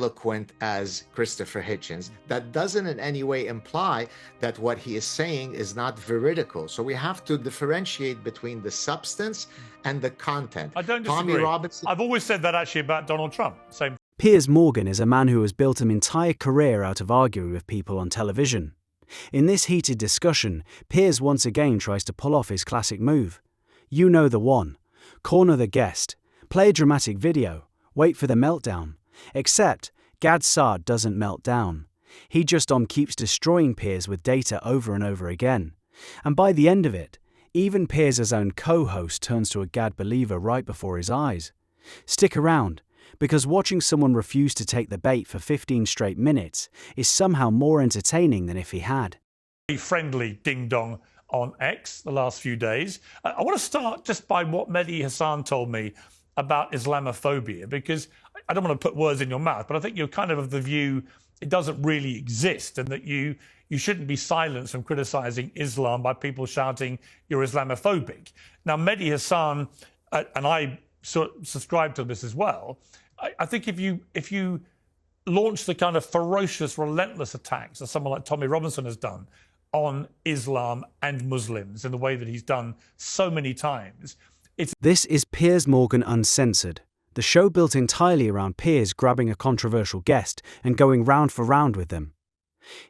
eloquent as Christopher Hitchens, that doesn't in any way imply that what he is saying is not veridical. So we have to differentiate between the substance and the content. I don't disagree. Tommy Robinson. I've always said that actually about Donald Trump. Same. Piers Morgan is a man who has built an entire career out of arguing with people on television. In this heated discussion, Piers once again tries to pull off his classic move. You know the one. Corner the guest. Play a dramatic video. Wait for the meltdown. Except, Saad doesn't melt down. He just keeps destroying Piers with data over and over again. And by the end of it, even Piers' own co-host turns to a Gad believer right before his eyes. Stick around, because watching someone refuse to take the bait for 15 straight minutes is somehow more entertaining than if he had. Friendly ding-dong on X the last few days. I want to start just by what Mehdi Hassan told me about Islamophobia, because I don't want to put words in your mouth, but I think you're kind of the view it doesn't really exist, and that you shouldn't be silenced from criticising Islam by people shouting you're Islamophobic. Now, Mehdi Hassan, and I subscribe to this as well, I think if you launch the kind of ferocious, relentless attacks that someone like Tommy Robinson has done on Islam and Muslims in the way that he's done so many times. This is Piers Morgan Uncensored, the show built entirely around Piers grabbing a controversial guest and going round for round with them.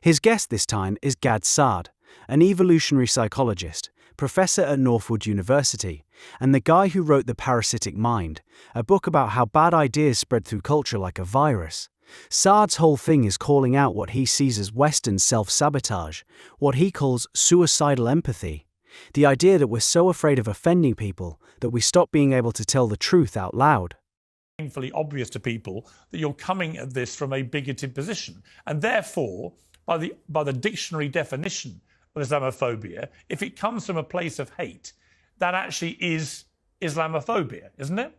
His guest this time is Saad, an evolutionary psychologist, professor at Northwood University, and the guy who wrote The Parasitic Mind, a book about how bad ideas spread through culture like a virus. Saad's whole thing is calling out what he sees as Western self-sabotage, what he calls suicidal empathy. The idea that we're so afraid of offending people that we stop being able to tell the truth out loud. Painfully obvious to people that you're coming at this from a bigoted position, and therefore, by the dictionary definition of Islamophobia, if it comes from a place of hate, that actually is Islamophobia, isn't it?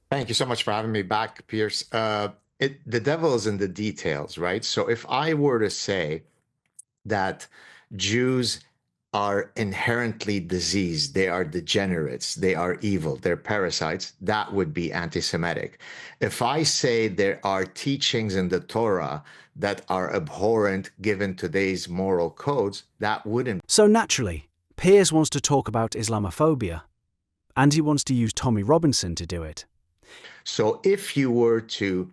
Thank you so much for having me back, Piers. The devil is in the details, right? So if I were to say that Jews are inherently diseased, they are degenerates, they are evil, they're parasites, that would be anti-Semitic. If I say there are teachings in the Torah that are abhorrent given today's moral codes, that wouldn't. So naturally, Piers wants to talk about Islamophobia, and he wants to use Tommy Robinson to do it. So if you were to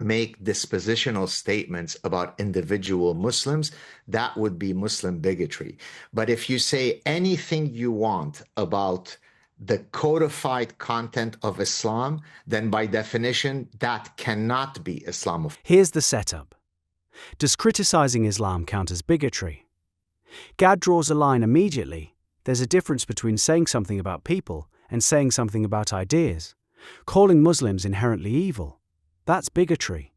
make dispositional statements about individual Muslims, that would be Muslim bigotry. But if you say anything you want about the codified content of Islam, then by definition, that cannot be Islamophobia. Here's the setup. Does criticizing Islam count as bigotry? Gad draws a line immediately. There's a difference between saying something about people and saying something about ideas. Calling Muslims inherently evil, that's bigotry.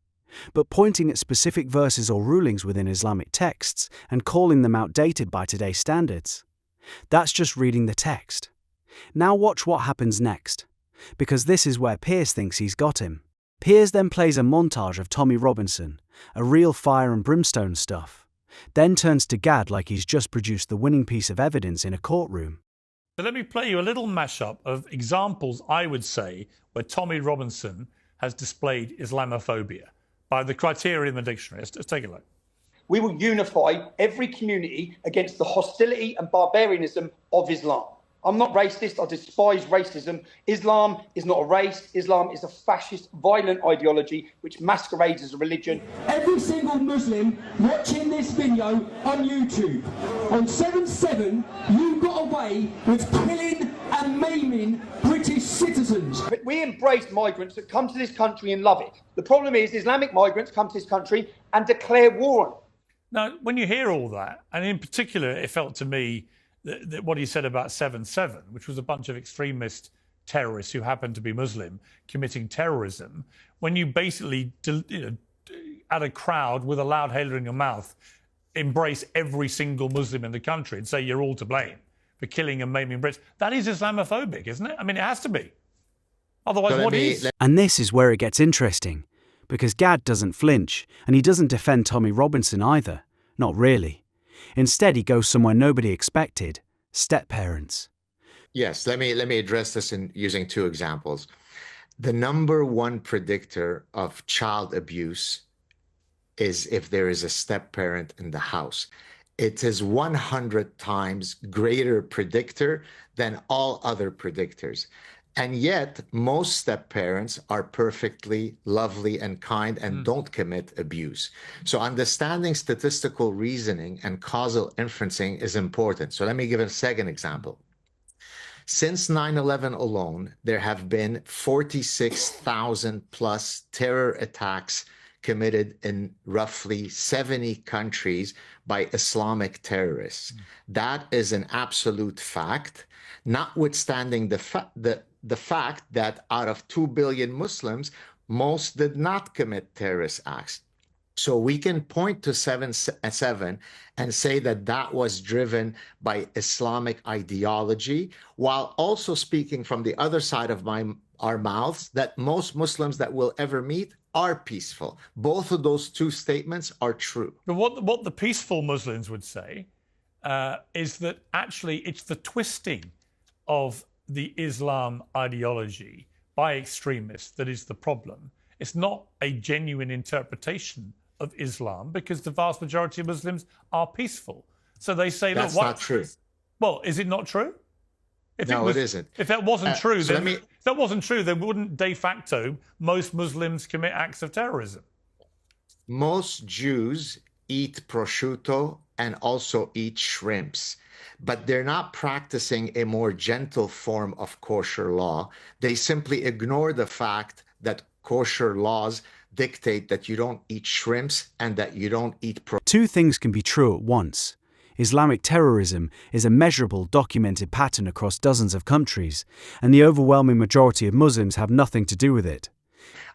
But pointing at specific verses or rulings within Islamic texts and calling them outdated by today's standards, that's just reading the text. Now watch what happens next, because this is where Piers thinks he's got him. Piers then plays a montage of Tommy Robinson, a real fire and brimstone stuff, then turns to Gad like he's just produced the winning piece of evidence in a courtroom. So let me play you a little mashup of examples, I would say, where Tommy Robinson has displayed Islamophobia by the criteria in the dictionary. Let's take a look. We will unify every community against the hostility and barbarianism of Islam. I'm not racist. I despise racism. Islam is not a race. Islam is a fascist, violent ideology which masquerades as a religion. Every single Muslim watching this video on YouTube, on 7/7, you got away with killing and maiming British citizens. But we embrace migrants that come to this country and love it. The problem is Islamic migrants come to this country and declare war on it. Now, when you hear all that, and in particular, it felt to me that what he said about 7/7, which was a bunch of extremist terrorists who happened to be Muslim committing terrorism, when you basically, at a crowd with a loud hailer in your mouth, embrace every single Muslim in the country and say you're all to blame for killing and maiming Brits, that is Islamophobic, isn't it? I mean, it has to be. Otherwise, what is? And this is where it gets interesting, because Gad doesn't flinch, and he doesn't defend Tommy Robinson either. Not really. Instead, he goes somewhere nobody expected: step-parents. Yes, let me address this in using two examples. The number one predictor of child abuse is if there is a step parent in the house. It is 100 times greater predictor than all other predictors. And yet, most step parents are perfectly lovely and kind and don't commit abuse. So understanding statistical reasoning and causal inferencing is important. So let me give a second example. Since 9/11 alone, there have been 46,000 plus terror attacks committed in roughly 70 countries by Islamic terrorists. That is an absolute fact, notwithstanding the fact that out of 2 billion Muslims, most did not commit terrorist acts. So we can point to 7/7 and say that that was driven by Islamic ideology, while also speaking from the other side of our mouths that most Muslims that we'll ever meet are peaceful. Both of those two statements are true. But what the peaceful Muslims would say is that actually it's the twisting of the Islam ideology by extremists that is the problem. It's not a genuine interpretation of Islam, because the vast majority of Muslims are peaceful. So they say, that's look, not true. Well, is it not true? No, it isn't. If that wasn't true, so then if that wasn't true, then wouldn't de facto most Muslims commit acts of terrorism? Most Jews eat prosciutto and also eat shrimps, but they're not practicing a more gentle form of kosher law. They simply ignore the fact that kosher laws dictate that you don't eat shrimps and that you don't eat Two things can be true at once. Islamic terrorism is a measurable, documented pattern across dozens of countries, and the overwhelming majority of Muslims have nothing to do with it.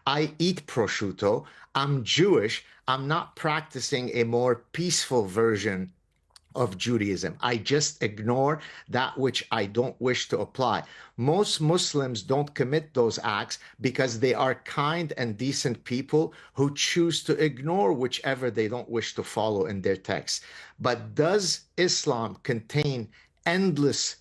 I eat prosciutto. I'm Jewish. I'm not practicing a more peaceful version of Judaism. I just ignore that which I don't wish to apply. Most Muslims don't commit those acts because they are kind and decent people who choose to ignore whichever they don't wish to follow in their texts. But does Islam contain endless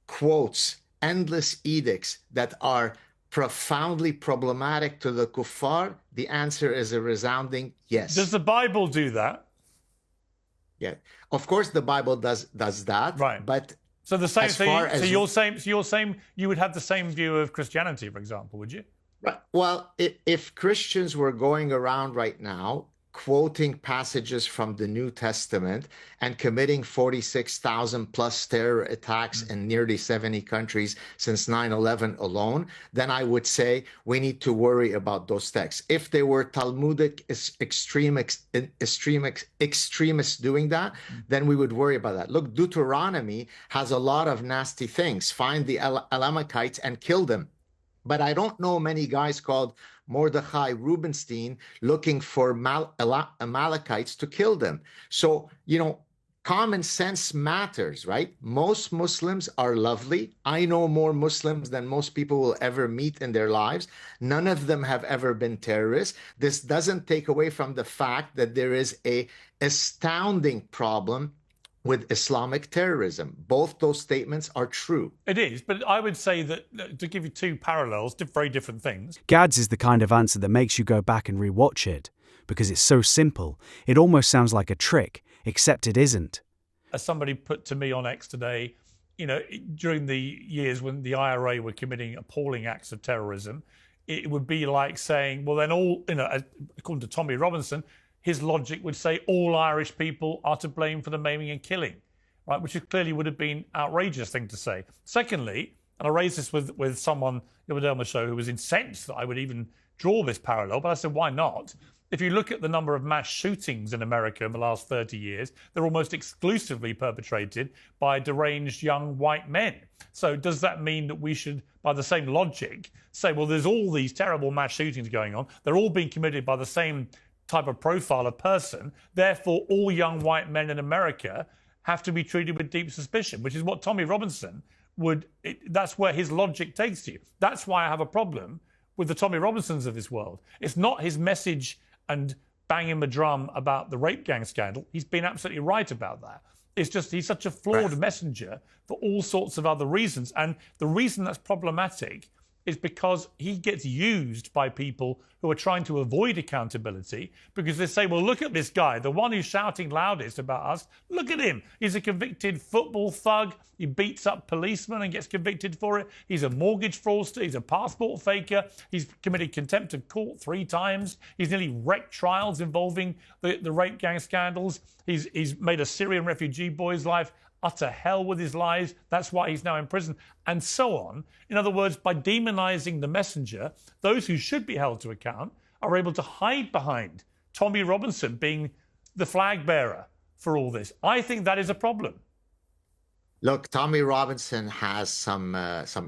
quotes, endless edicts that are profoundly problematic to the kuffar? The answer is a resounding yes. Does the Bible do that? Yeah, of course the Bible does that. Right. But so the same thing. So you're saying you would have the same view of Christianity, for example, would you? Right. Well, if Christians were going around right now quoting passages from the New Testament and committing 46,000 plus terror attacks in nearly 70 countries since 9/11 alone, then I would say we need to worry about those texts. If they were Talmudic extremists doing that, then we would worry about that. Look, Deuteronomy has a lot of nasty things. Find the Elamites and kill them. But I don't know many guys called Mordechai Rubenstein looking for Amalekites to kill them. So, common sense matters, right? Most Muslims are lovely. I know more Muslims than most people will ever meet in their lives. None of them have ever been terrorists. This doesn't take away from the fact that there is an astounding problem with Islamic terrorism. Both those statements are true. It is, but I would say that, to give you two parallels, very different things. Gad's is the kind of answer that makes you go back and rewatch it, because it's so simple. It almost sounds like a trick, except it isn't. As somebody put to me on X today, during the years when the IRA were committing appalling acts of terrorism, it would be like saying, well, then all, according to Tommy Robinson, his logic would say all Irish people are to blame for the maiming and killing, right? Which clearly would have been an outrageous thing to say. Secondly, and I raised this with someone the other day on the show who was incensed that I would even draw this parallel, but I said, why not? If you look at the number of mass shootings in America in the last 30 years, they're almost exclusively perpetrated by deranged young white men. So does that mean that we should, by the same logic, say, well, there's all these terrible mass shootings going on, they're all being committed by the same type of profile of person, therefore all young white men in America have to be treated with deep suspicion, which is what Tommy Robinson that's where his logic takes you. That's why I have a problem with the Tommy Robinsons of this world. It's not his message and banging the drum about the rape gang scandal. He's been absolutely right about that. It's just he's such a flawed messenger for all sorts of other reasons. And the reason that's problematic is because he gets used by people who are trying to avoid accountability, because they say, well, look at this guy, the one who's shouting loudest about us. Look at him. He's a convicted football thug. He beats up policemen and gets convicted for it. He's a mortgage fraudster. He's a passport faker. He's committed contempt of court 3 times. He's nearly wrecked trials involving the rape gang scandals. He's made a Syrian refugee boy's life utter hell with his lies. That's why he's now in prison, and so on. In other words, by demonizing the messenger, those who should be held to account are able to hide behind Tommy Robinson being the flag bearer for all this. I think that is a problem. Look, Tommy Robinson has some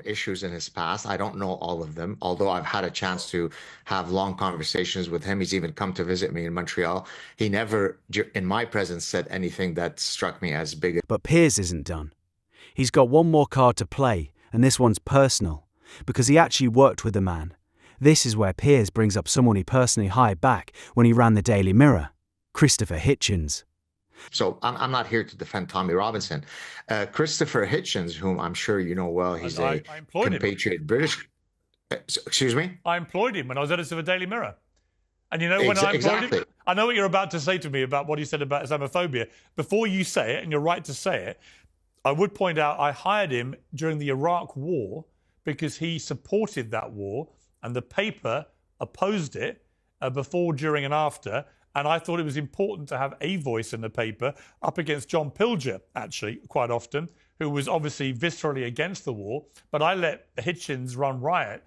issues in his past. I don't know all of them, although I've had a chance to have long conversations with him. He's even come to visit me in Montreal. He never, in my presence, said anything that struck me as bigoted. But Piers isn't done. He's got one more card to play, and this one's personal, because he actually worked with the man. This is where Piers brings up someone he personally hired back when he ran the Daily Mirror, Christopher Hitchens. So I'm not here to defend Tommy Robinson. Christopher Hitchens, whom I'm sure you know well, he's a compatriot British. Excuse me? I employed him when I was editor of the Daily Mirror. And you know when I employed him? I know what you're about to say to me about what he said about Islamophobia. Before you say it, and you're right to say it, I would point out I hired him during the Iraq War because he supported that war, and the paper opposed it before, during, and after. And I thought it was important to have a voice in the paper up against John Pilger, actually, quite often, who was obviously viscerally against the war. But I let Hitchens run riot,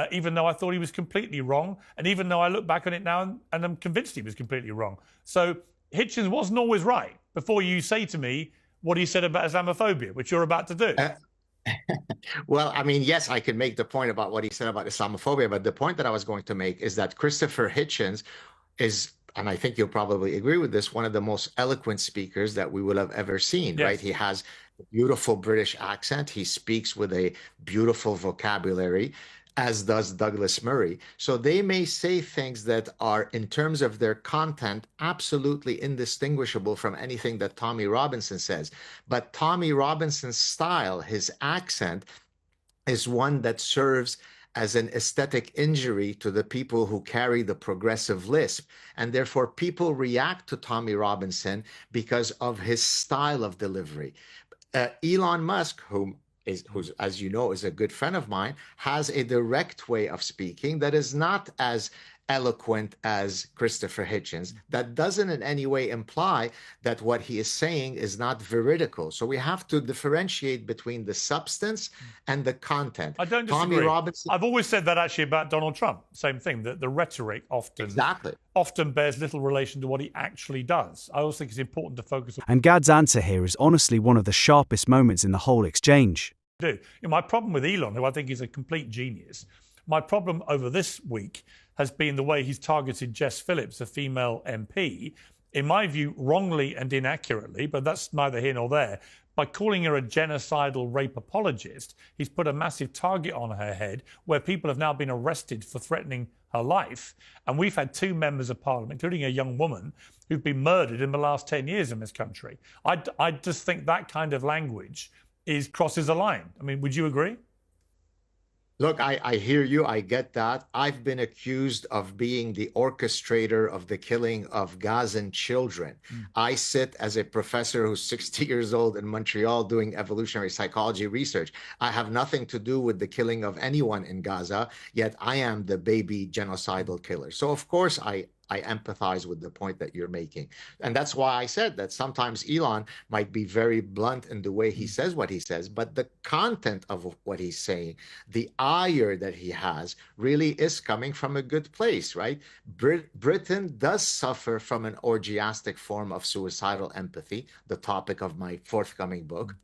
even though I thought he was completely wrong. And even though I look back on it now and I'm convinced he was completely wrong. So Hitchens wasn't always right, before you say to me what he said about Islamophobia, which you're about to do. Well, I mean, yes, I can make the point about what he said about Islamophobia, but the point that I was going to make is that Christopher Hitchens is, and I think you'll probably agree with this, one of the most eloquent speakers that we will have ever seen, right? He has a beautiful British accent. He speaks with a beautiful vocabulary, as does Douglas Murray. So they may say things that are, in terms of their content, absolutely indistinguishable from anything that Tommy Robinson says. But Tommy Robinson's style, his accent, is one that serves as an aesthetic injury to the people who carry the progressive lisp. And therefore, people react to Tommy Robinson because of his style of delivery. Elon Musk, who's, as you know, is a good friend of mine, has a direct way of speaking that is not as eloquent as Christopher Hitchens. That doesn't in any way imply that what he is saying is not veridical. So we have to differentiate between the substance and the content. I don't disagree. Tommy Robinson, I've always said that actually about Donald Trump. Same thing, that the rhetoric often bears little relation to what he actually does. I also think it's important to focus on. And Gad's answer here is honestly one of the sharpest moments in the whole exchange. My problem with Elon, who I think is a complete genius, my problem over this week has been the way he's targeted Jess Phillips, a female MP, in my view, wrongly and inaccurately, but that's neither here nor there. By calling her a genocidal rape apologist, he's put a massive target on her head, where people have now been arrested for threatening her life. And we've had 2 members of parliament, including a young woman, who've been murdered in the last 10 years in this country. I just think that kind of language crosses a line. I mean, would you agree? Look, I hear you. I get that. I've been accused of being the orchestrator of the killing of Gazan children. I sit as a professor who's 60 years old in Montreal doing evolutionary psychology research. I have nothing to do with the killing of anyone in Gaza, yet I am the baby genocidal killer. So, of course, I empathize with the point that you're making. And that's why I said that sometimes Elon might be very blunt in the way he says what he says, but the content of what he's saying, the ire that he has, really is coming from a good place, right? Britain does suffer from an orgiastic form of suicidal empathy, the topic of my forthcoming book,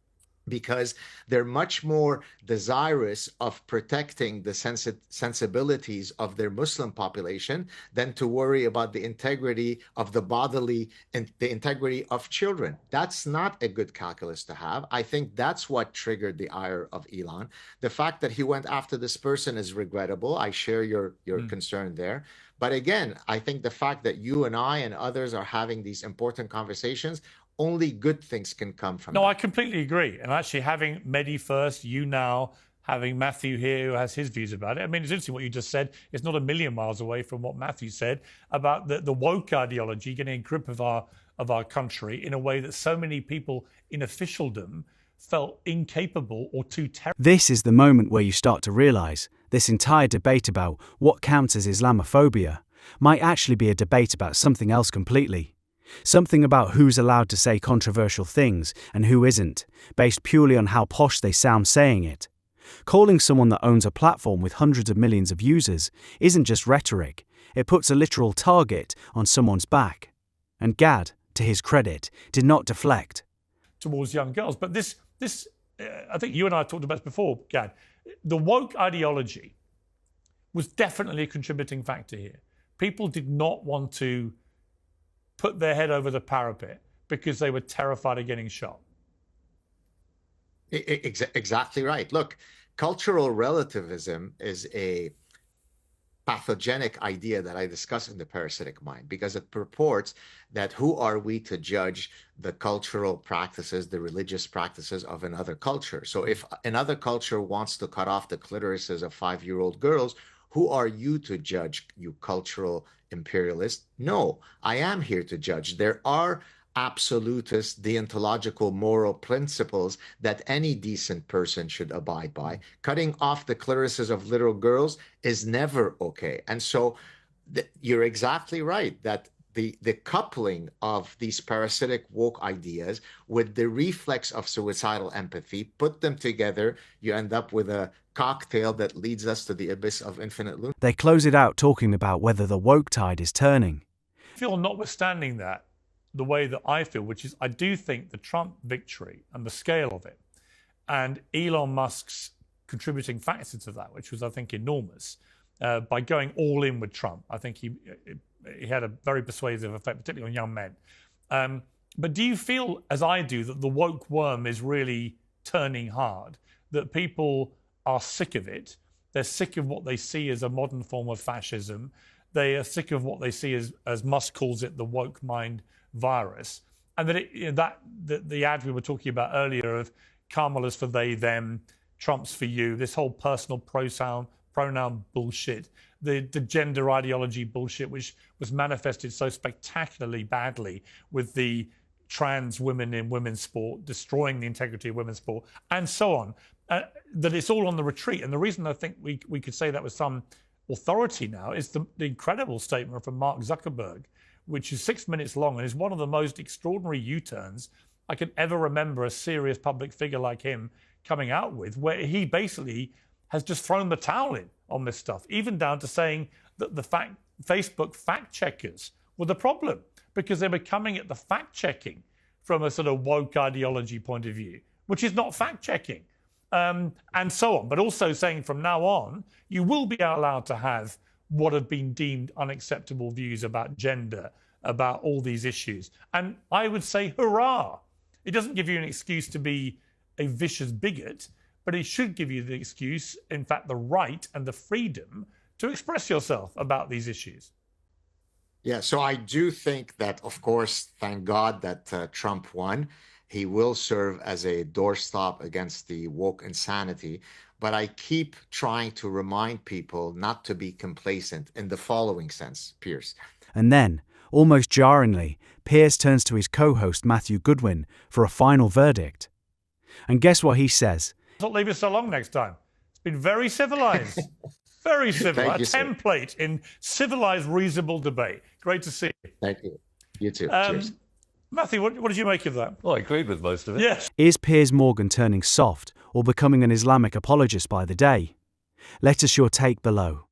because they're much more desirous of protecting the sensibilities of their Muslim population than to worry about the integrity of the bodily and the integrity of children. That's not a good calculus to have. I think that's what triggered the ire of Elon. The fact that he went after this person is regrettable. I share your concern there. But again, I think the fact that you and I and others are having these important conversations, only good things can come from No, that. I completely agree. And actually having Mehdi first, you now, having Matthew here who has his views about it. I mean, it's interesting what you just said. It's not a million miles away from what Matthew said about the woke ideology getting a grip of our country in a way that so many people in officialdom felt incapable or too terrible. This is the moment where you start to realize this entire debate about what counts as Islamophobia might actually be a debate about something else completely. Something about who's allowed to say controversial things and who isn't, based purely on how posh they sound saying it. Calling someone that owns a platform with hundreds of millions of users isn't just rhetoric, it puts a literal target on someone's back. And Gad, to his credit, did not deflect. Towards young girls. But this, I think you and I talked about this before, Gad. The woke ideology was definitely a contributing factor here. People did not want to put their head over the parapet because they were terrified of getting shot. Exactly right. Look, cultural relativism is a pathogenic idea that I discuss in the parasitic mind, because it purports that who are we to judge the cultural practices, the religious practices of another culture? So if another culture wants to cut off the clitorises of 5-year-old girls, who are you to judge, you cultural imperialist? No, I am here to judge. There are absolutist deontological moral principles that any decent person should abide by. Cutting off the clitorises of little girls is never okay. And so you're exactly right that the coupling of these parasitic woke ideas with the reflex of suicidal empathy, put them together, you end up with a cocktail that leads us to the abyss of infinite lunacy. They close it out talking about whether the woke tide is turning. I feel, notwithstanding that, the way that I feel, which is I do think the Trump victory and the scale of it and Elon Musk's contributing factor to that, which was, I think, enormous, by going all in with Trump. I think he had a very persuasive effect, particularly on young men. But do you feel, as I do, that the woke worm is really turning hard, that people are sick of it? They're sick of what they see as a modern form of fascism. They are sick of what they see as Musk calls it, the woke mind virus, and that the ad we were talking about earlier of Kamala's for they, them, Trump's for you, this whole personal pronoun bullshit, the gender ideology bullshit, which was manifested so spectacularly badly with the trans women in women's sport, destroying the integrity of women's sport, and so on, that it's all on the retreat. And the reason I think we could say that with some authority now is the incredible statement from Mark Zuckerberg, which is 6 minutes long and is one of the most extraordinary U-turns I can ever remember a serious public figure like him coming out with, where he basically has just thrown the towel in on this stuff, even down to saying that the Facebook fact checkers were the problem because they were coming at the fact checking from a sort of woke ideology point of view, which is not fact checking, and so on. But also saying from now on, you will be allowed to have what have been deemed unacceptable views about gender, about all these issues. And I would say, hurrah! It doesn't give you an excuse to be a vicious bigot, but it should give you the excuse, in fact, the right and the freedom to express yourself about these issues. Yeah, so I do think that, of course, thank God that Trump won. He will serve as a doorstop against the woke insanity. But I keep trying to remind people not to be complacent in the following sense, Piers. And then, almost jarringly, Piers turns to his co-host Matthew Goodwin for a final verdict. And guess what he says? Don't leave us so long next time. It's been very civilized. Very civil. A template in civilized, reasonable debate. Great to see you. Thank you. You too. Cheers. Matthew, what did you make of that? Well, I agreed with most of it. Yes. Is Piers Morgan turning soft or becoming an Islamic apologist by the day? Let us your take below.